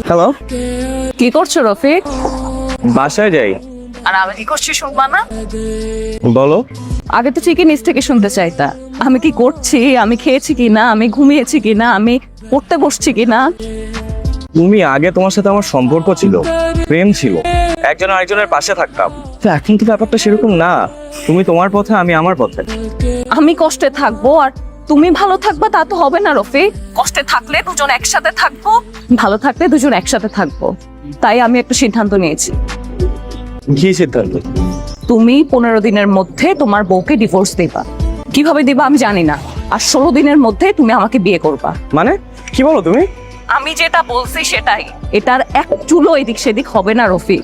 Hello, কি করছো রফিক? বাসায় যাই। আর আমি কি করছি শুনবা না? বলো। আগে তো ঠিকই নিজ থেকে শুনতে চাইতা। আমি কি করছি, আমি খেয়েছি কিনা, আমি ঘুমিয়েছি কিনা, আমি পড়তে বসছি কিনা। তুমি আগে তোমার সাথে আমার সম্পর্ক ছিল, প্রেম ছিল, একজন আরেকজনের পাশে থাকতাম। তো এখন তো ব্যাপারটা সেরকম না। তুমি তোমার পথে, আমি আমার পথে। আমি কষ্টে থাকবো আর তুমি ভালো থাকবা তা তো হবে না রফিক। কষ্টে থাকলে দুজন একসাথে থাকবো, ভালো থাকলে দুজন একসাথে থাকবো। তাই আমি একটা সিদ্ধান্ত নিয়েছি। কি সিদ্ধান্ত? তুমি 15 দিনের মধ্যে তোমার বউকে ডিভোর্স দিবা। কিভাবে দিবা আমি জানি না। আর 16 দিনের মধ্যে তুমি আমাকে বিয়ে করবা। মানে কি বলো তুমি? আমি যেটা বলছি সেটাই। এটার এক চুলো এদিক সেদিক হবে না রফিক।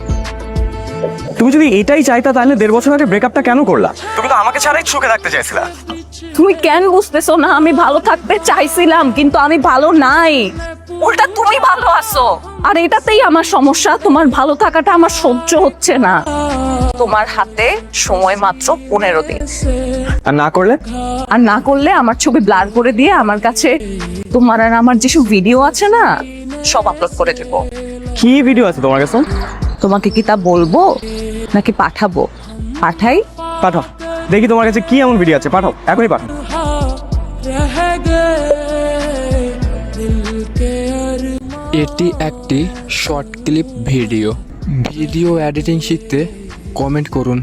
তুমি যদি এটাই চাইতা তাহলে 1.5 বছর আগে ব্রেকআপটা কেন করলা? তুমি তো আমাকে ছাড়াই সুখে থাকতে চাইছিলা। তুমি কেন বুঝতেছো না? আমি ভালো থাকতে চাইছিলাম কিন্তু আমি ভালো নাই। উল্টা তুমি ভালো আছো। আর এটাতেই আমার সমস্যা। তোমার ভালো থাকাটা আমার সহ্য হচ্ছে না। তোমার হাতে সময় মাত্র 15 দিন। আর না করলে? আর না করলে আমার ছবি ব্লার করে দিয়ে আমার কাছে তোমার আর আমার যেসব ভিডিও আছে না সব আপলোড করে দেবো। কি ভিডিও আছে তোমার কাছে? তোমাকে কি তা বলবো নাকি পাঠাবো? পাঠাই? পাঠাও, দেখি তোমার কাছে কি এমন ভিডিও আছে। পাঠাও, এখনই পাঠাও। এটি একটি short clip video. Video editing শিখতে কমেন্ট করুন।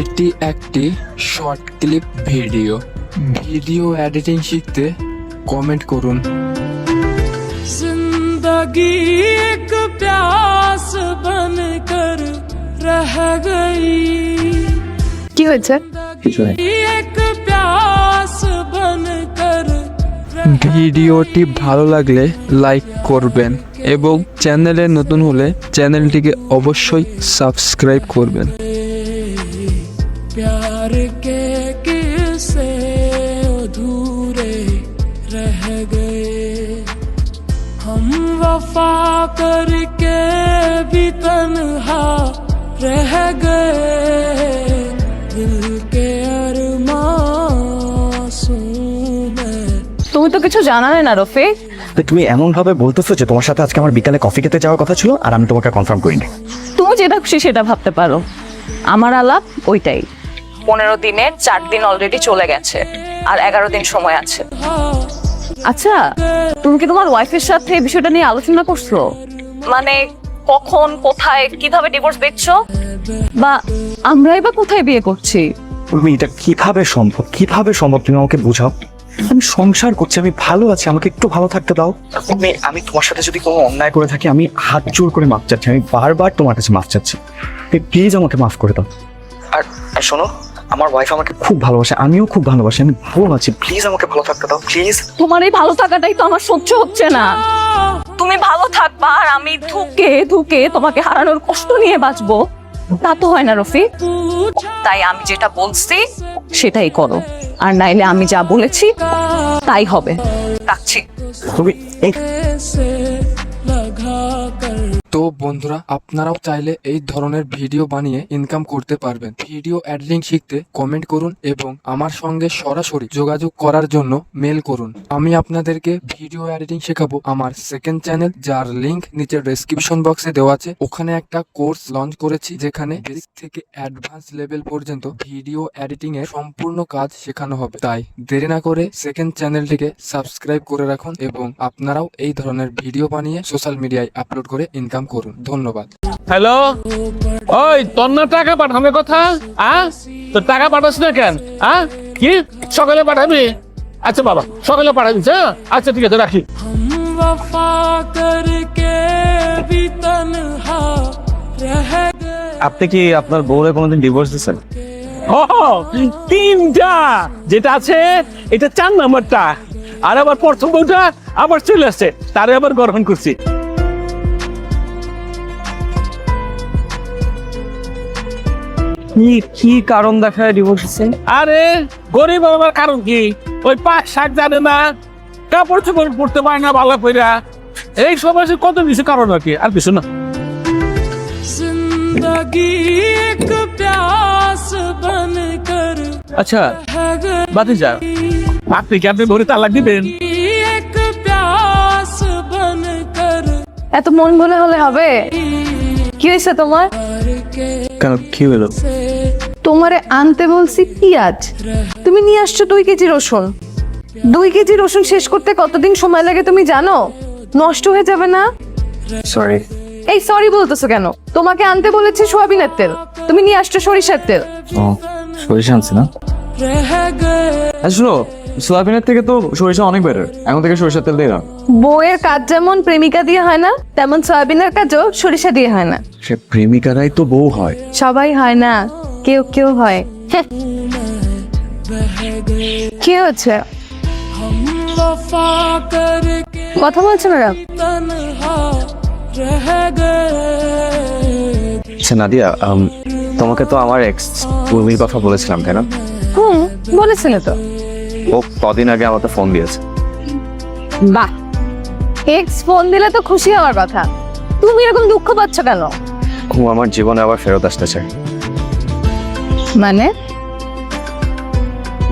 এটি একটি short clip video. Video editing শিখতে কমেন্ট করুন। जिंदगी एक प्यास बनकर रह गई, কি হয়েছে? কিছু নেই। एक प्यास बनकर ভিডিওটি ভালো লাগলে লাইক করবেন এবং চ্যানেলে নতুন হলে চ্যানেলটিকে অবশ্যই সাবস্ক্রাইব করবেন। प्यार के किस्से अधूरे रह गए, हम वफा करके भी तन्हा रह गए, दिल के अरमासूम है। তুমি তো কিছু জানালে না রফিক। তুমি এমন ভাবে বলতেছো যে তোমার সাথে আজকে আমার বিকালে কফি খেতে যাওয়ার কথা ছিল আর আমি তোমাকে কনফার্ম করিনি। তুমি যেটা খুশি সেটা ভাবতে পারো। আমার আলাপ ওইটাই। 15 দিনের 4 দিন অলরেডি চলে গেছে আর 11 দিন সময় আছে। আচ্ছা, তুমি কি তোমার ওয়াইফের সাথে এই বিষয়টা নিয়ে আলোচনা করছো? মানে কখন, কোথায়, কিভাবে ডিভোর্স দিচ্ছো? বা আমরাই বা কোথায় বিয়ে করছি? তুমি এটা কিভাবে সম্ভব? কিভাবে সম্ভব তুমি আমাকে বুঝাও। আমি সংসার করছি, আমি ভালো আছি, আমাকে একটু ভালো থাকতে দাও। আমি তোমার সাথে যদি কোনো অন্যায় করে থাকি আমি হাত জোর করে মাফ চাচ্ছি। আমি বারবার তোমার কাছে মাফ চাচ্ছি। প্লিজ আমাকে মাফ করে দাও। আর শোনো, আমার ওয়াইফ আমাকে খুব ভালোবাসে, আমিও খুব ভালোবাসি, আমি ভালো আছি। প্লিজ আমাকে ভালো থাকতে দাও, প্লিজ। তোমার এই ভালো থাকাটাই তো আমার সহ্য হচ্ছে না। তুমি ভালো থাকবা আর আমি ধুকে ধুকে তোমাকে হারানোর কষ্ট নিয়ে বাঁচবো, তা তো হয় না রফিক। তাই আমি যেটা বলছি সেটাই করো, আর নাইলে আমি যা বলেছি তাই হবে। রাখছি। তুমি से लगा कर তো বন্ধুরা, আপনারাও চাইলে এই ধরনের ভিডিও বানিয়ে ইনকাম করতে পারবেন। ভিডিও এডিটিং শিখতে কমেন্ট করুন এবং আমার সঙ্গে সরাসরি যোগাযোগ করার জন্য মেল করুন। আমি আপনাদেরকে ভিডিও এডিটিং শেখাবো আমার সেকেন্ড চ্যানেল, যার লিংক নিচের ডেসক্রিপশন বক্সে দেওয়া আছে। ওখানে একটা কোর্স লঞ্চ করেছি যেখানে বেসিক থেকে অ্যাডভান্স লেভেল পর্যন্ত ভিডিও এডিটিং এর সম্পূর্ণ কাজ শেখানো হবে। তাই দেরি না করে সেকেন্ড চ্যানেলটিকে সাবস্ক্রাইব করে রাখুন এবং আপনারাও এই ধরনের ভিডিও বানিয়ে সোশ্যাল মিডিয়ায় আপলোড করে ইনকাম করুন। ধন্যবাদ। হ্যালো, ওই তোর না টাকা পাঠাবে কথা? তো টাকা পাঠাস না কেন? কি সকালে পাঠাবি? আচ্ছা বাবা, সকালে পাঠাবি। আচ্ছা ঠিক আছে, রাখি। हम वफा करके भी तन्हा रह गए। আপনি কি আপনার বউরে কোনোদিন ডিভোর্স দিয়েছেন? ও 3টা, যেটা আছে এটা 4 নাম্বারটা। আর আবার প্রথম বউটা আবার চলে আসছে, তারে আবার গ্রহণ করছি। কি কারণ দেখায় ডিভোর্স দিয়েছেন? আরে গরিব হবার কারণ কি? ওই 5-7 জানে না, কাপড় চোপড় পড়তে পারে না ভালো কইরা। এই সব আছে, কত কিছু কারণ আর কি, আর কিছু না। जिंदगी जिंदगी एक प्यास बनकर আচ্ছা रह गई বাতিজা, আপনি কি আপনি ভরে তালাক দিবেন? एक प्यास बनकर এত মন মনে হলে হবে? কি হয়েছে তোমার? के কেন কি হলো? से তোমারে আনতে বলছি পেঁয়াজ, তুমি নিয়ে আসছো 2 কেজি রসুন। 2 কেজি রসুন শেষ করতে কতদিন সময় লাগে তুমি জানো? নষ্ট হয়ে যাবে না? সরি। এই সরি বলতেছো কেন? তোমাকে আনতে বলেছি সোয়াবিনের তেল, তুমি নিয়ে আসছো সরিষার তেল। ও সরিষা আনছে না? रह गए আচ্ছা শোনো, সোয়াবিনের থেকে তো সরিষা অনেক বেটার, এখন থেকে সরিষার তেল দিয়ে দাও। বউয়ের কাজ যেমন প্রেমিকা দিয়ে হয় না, তেমন সয়াবিনের কাজও সরিষা দিয়ে হয় না। সে প্রেমিকারাই তো বউ হয়। সবাই হয় না, কেউ কেউ হয়। হ্যাঁ। কি হচ্ছে? हम वफा करके কথা বলছো ম্যাডাম? तन्हा रह गए আচ্ছা নাদিয়া, তোমাকে তো আমার এক্স উর্মির কথা বলেছিলাম, তাই না? বলেছিলে তো। ও কদিন আগে আমাকে ফোন দিয়েছে। বাহ, এক্স ফোন দিলে তো খুশি হওয়ার কথা, তুমি এরকম দুঃখ পাচ্ছ কেন? ও আমার জীবনে আবার ফেরত আসতে চায়। মানে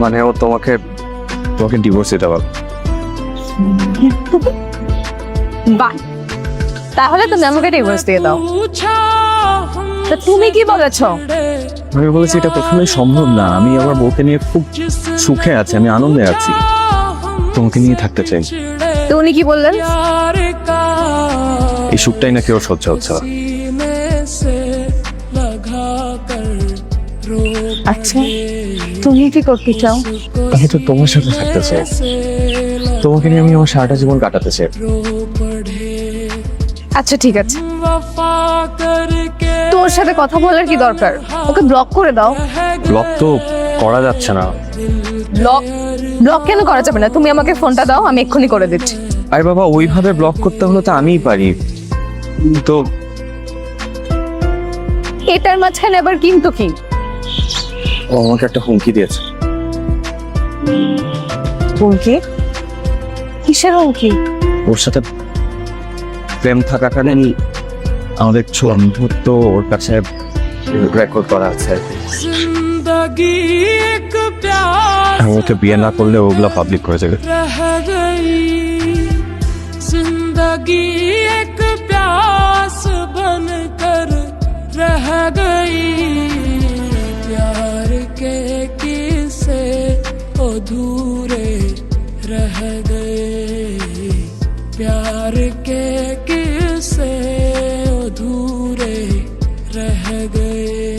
মানে ও তোমাকে ডিভোর্স দিতে পারবে। বাহ, তাহলে তুমি আমাকে ডিভোর্স দিয়ে দাও। पूछा তা তুমি কি বলেছো? আমি বলেছি এটা কখনোই সম্ভব না, আমি আমার বউকে নিয়ে খুব সুখে আছি, আমি আনন্দে আছি, তোমাকে নিয়ে থাকতে চাই। তো উনি কি বললেন? प्यार का এই সুখটাই নাকি ওর সহ্য হচ্ছে না। सीने से लगा कर रो আচ্ছা, তুমি কি করতে চাও? আমি তো তোমার সাথে থাকতে চাই, से তোমাকে নিয়ে আমি আমার সারাটা জীবন কাটাতে চাই। रो पड़े আচ্ছা ঠিক আছে, वफा करके তোর সাথে কথা বলার কি দরকার? ওকে ব্লক করে দাও। ব্লক তো করা যাচ্ছে না। ব্লক ব্লক কেন করা যাবে না? তুমি আমাকে ফোনটা দাও, আমি এক্ষুনি করে দিচ্ছি। আরে বাবা, ওইভাবে ব্লক করতে হলে তো আমিই পারি। তো এটার মাঝখানে আবার কিন্তু কি? ও আমাকে একটা হুমকি দিয়েছে। হুমকি? কিসের হুমকি? ওর সাথে প্রেম থাকাকালীন আমাদের বন্ধুত্ব ওর কাছে রেকর্ড করা আছে। जिंदगी एक प्यास আমি ওকে বিয়ে না করলে ওগুলো পাবলিক করে যাবে। रह गई जिंदगी एक प्यास बनकर रह गई प्यार के किस्से अधूरे रह गए प्यार के किस्से अधूरे रह गए